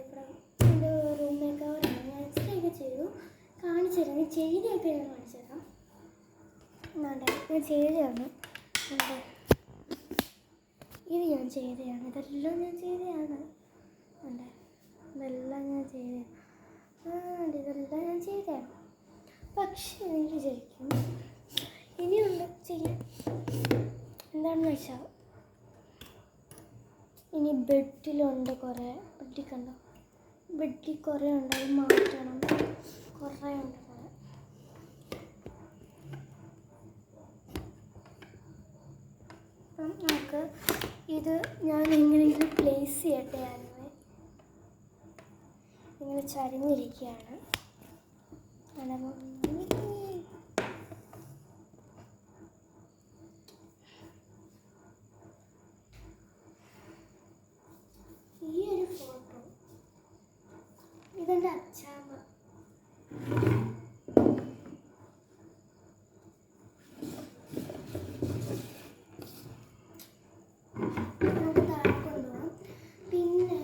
ഇവിടെ എൻ്റെ റൂം മേക്കവറാണ്. ഞാൻ ഇത്രയൊക്കെ ചെയ്തു കാണിച്ചു തരാം. ചെയ്തൊക്കെ ഞാൻ കാണിച്ചു തരാം. എന്നാണ്ടേ ഞാൻ ചെയ്തതാണ്. ഇത് ഞാൻ ചെയ്തതാണ്. ഇതെല്ലാം ഞാൻ ചെയ്തതാണ്. അല്ലേ ഇതെല്ലാം ഞാൻ ചെയ്തതാണ്. ഇതെല്ലാം ഞാൻ ചെയ്തതാണ്. പക്ഷേ എനിക്ക് ശരിക്കും ഇനിയുണ്ട് ചെയ്യാൻ. എന്താണെന്ന് വെച്ചാൽ ഇനി ബെഡിലുണ്ട് കുറേ. ബെഡിൽ കണ്ടോ, ബെഡിൽ കുറേ ഉണ്ട്. അത് മാറ്റണം. കുറേ ഉണ്ട് കുറേ. അപ്പം നമുക്ക് ഇത് ഞാൻ എങ്ങനെയെങ്കിലും പ്ലേസ് ചെയ്യട്ടെ. ഇങ്ങനെ ചരിഞ്ഞിരിക്കുകയാണ്. അപ്പം ഈ ഒരു ഫോട്ടോ ഇതെൻ്റെ അച്ചാമ്മ. നമുക്ക് താഴെ കൊണ്ടുപോകാം. പിന്നെ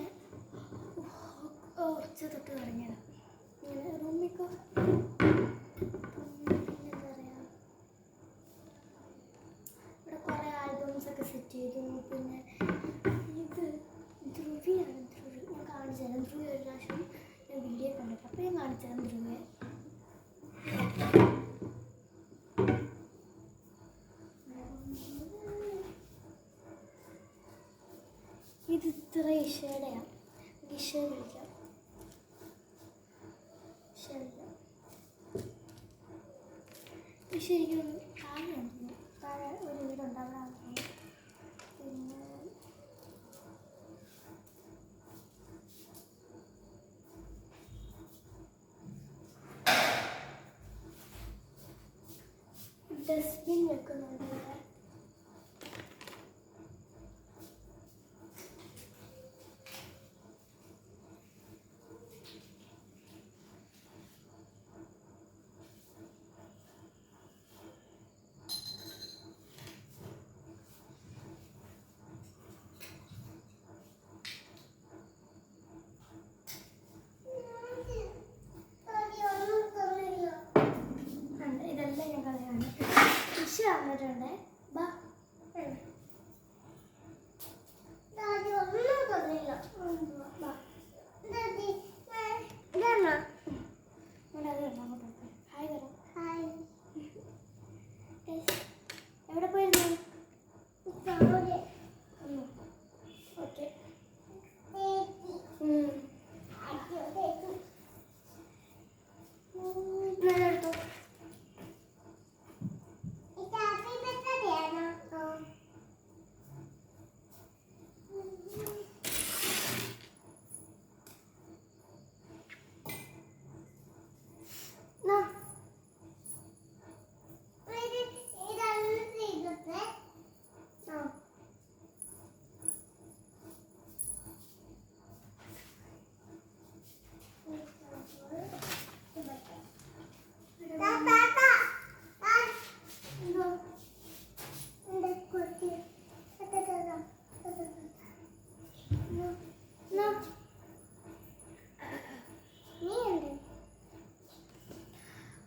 ഉച്ച തൊട്ട് തുടങ്ങിയതാണ് ഇങ്ങനെ റൂമിക്കോ. എന്താ പറയുക, ഇവിടെ കുറേ ആൽബംസൊക്കെ സെറ്റ് ചെയ്തു. പിന്നെ ഇത് ധ്രുവിയാണ്. ധ്രുവി ഞാൻ കാണിച്ചു തരാം. ധ്രുവി ഒരു പ്രാവശ്യം ഞാൻ വീഡിയോ കണ്ടിട്ട് അപ്പോൾ ഞാൻ കാണിച്ചു തരാം ധ്രുവിയെ. ഇത് ഇത്ര ഇഷയുടെയാണ്. ഇഷ വിളിക്കാം. ശരിക്കും താഴെ ഉണ്ടെന്നു. താഴെ ഒരു വീടുണ്ട്, അവിടെ ആകുന്നു. പിന്നെ ഡസ്റ്റ്ബിൻ വെക്കുന്നുണ്ട് ഇവിടെ. ഇതെല്ലാം ഞാൻ കളയാണ്. ഇഷ വന്നിട്ടുണ്ട്. ബാ എവിടെ പോയിരുന്നു? ഓക്കെ എടുത്തോ.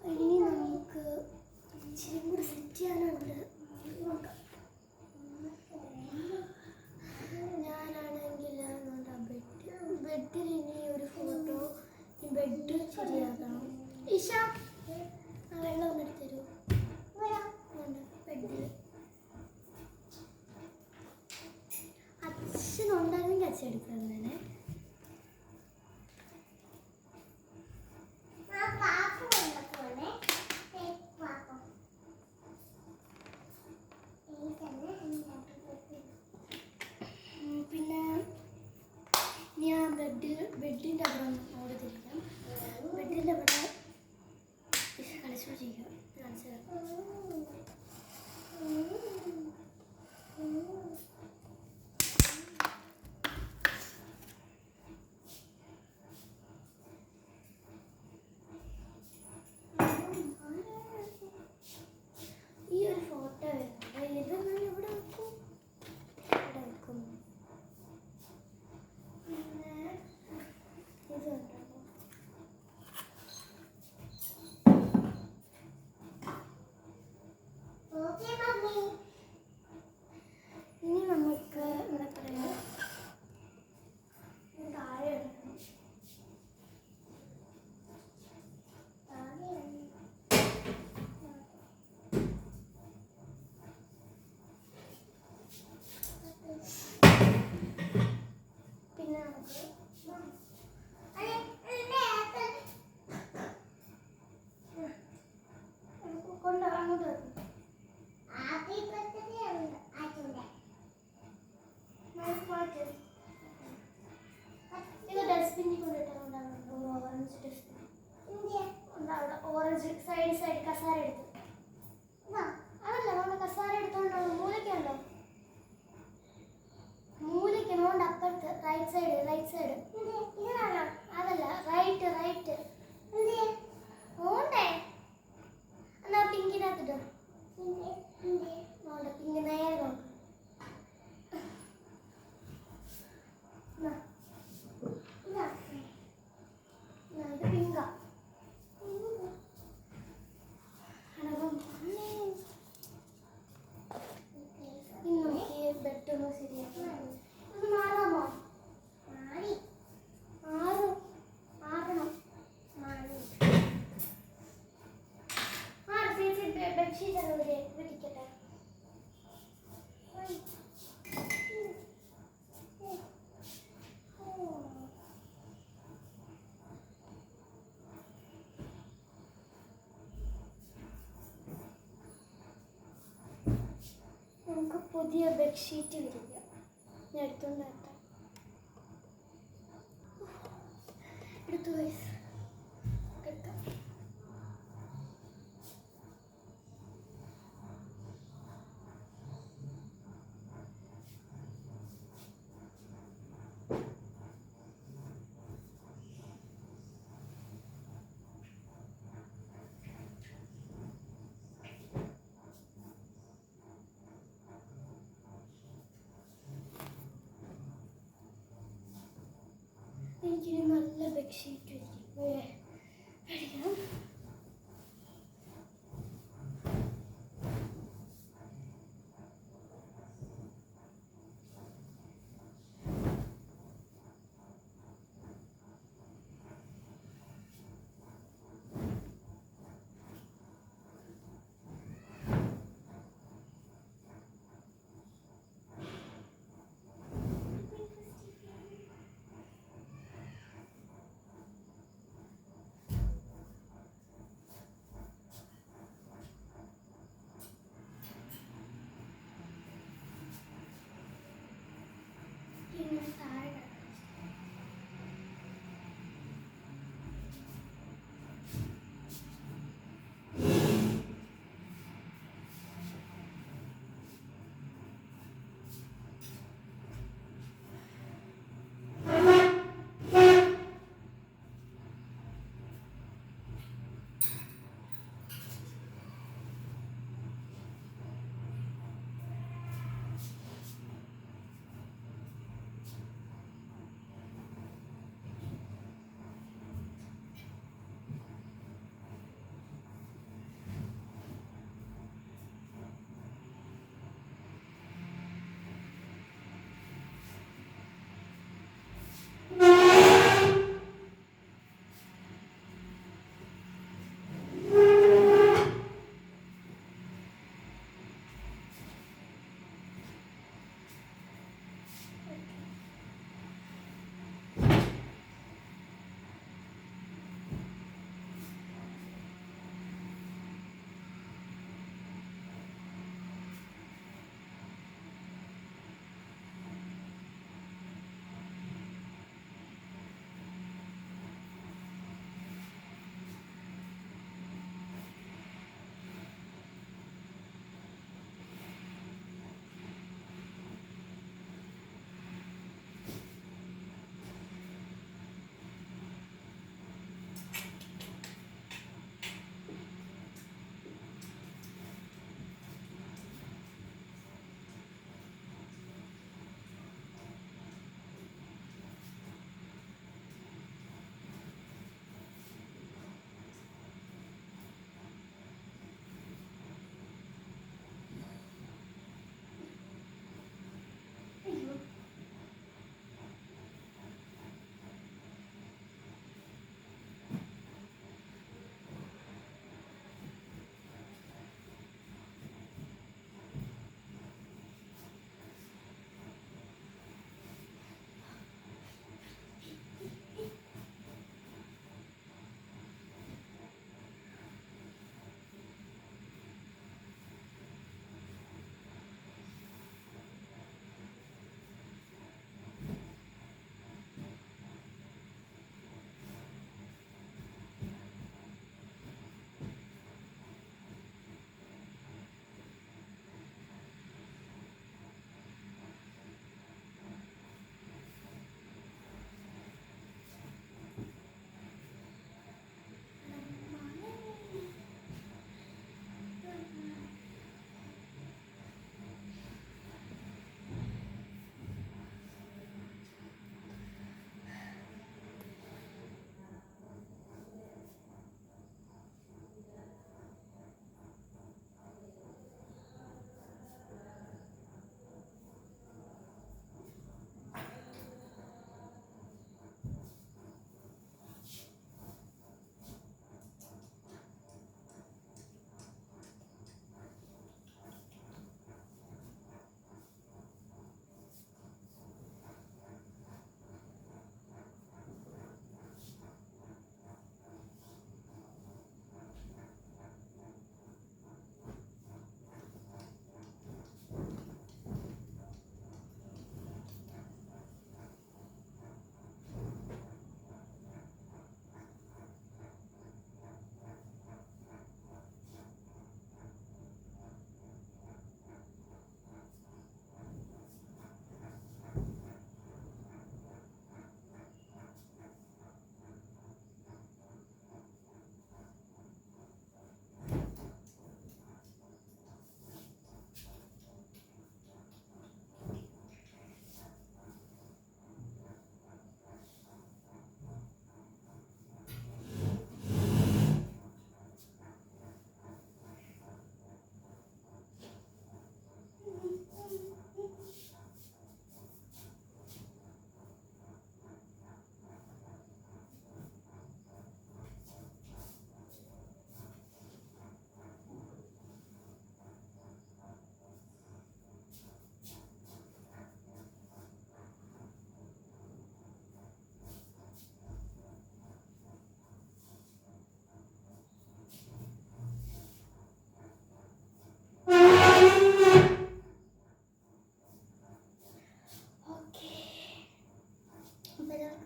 ഇനി നമുക്ക് ഇച്ചിരി കൂടി സെറ്റ് ചെയ്യാനുണ്ട്. ഞാനാണെങ്കിൽ ബെഡിൽ ഇനി ഒരു ഫോട്ടോ, ബെഡ് ശരിയാക്കണം. ഇഷ വെള്ളം ഒന്നെടുത്ത് തരൂ. ബെഡിൽ അച്ഛനുണ്ടായിരുന്നെങ്കിൽ അച്ഛൻ എടുത്തു തന്നെ. പിന്നെ ഞാൻ ബെഡിൻ്റെ അവിടെ അവിടെ തിരിക്കാം. ബെഡിൻ്റെ അവിടെ കളിച്ചു ചെയ്യാം. കാണിച്ചു തരാം. കസാര എടുത്തു. അതല്ല മോളെ കസാര എടുത്തോണ്ടോ? മൂലയ്ക്കുണ്ടോ? മൂലയ്ക്ക് മോളുടെ അപ്പുറത്ത് റൈറ്റ് സൈഡ്. അതല്ല റൈറ്റ് മോണ്ടേ. എന്നാ പിങ്കിനകത്തിട്ടോ. മോളുടെ പിങ്ക് നേരെ നോക്ക്. ഇത് പിങ്കാ. ബെഡൊന്നും ശരിയാക്കണം. ഇത് മാറാമോ? മാറണം. ചേച്ചി ബെഡ്ഷീറ്റ് അതുപോലെ പിടിക്കട്ടെ. നമുക്ക് പുതിയ ബെഡ്ഷീറ്റ് വിരിക്കാം. ഞാൻ എടുത്തു വയസ്സ് എടുക്കാം. എനിക്കൊരു നല്ല ബെഡ്ഷീറ്റ് അടിക്കണം.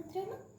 ഇത്രയുള്ളൂ.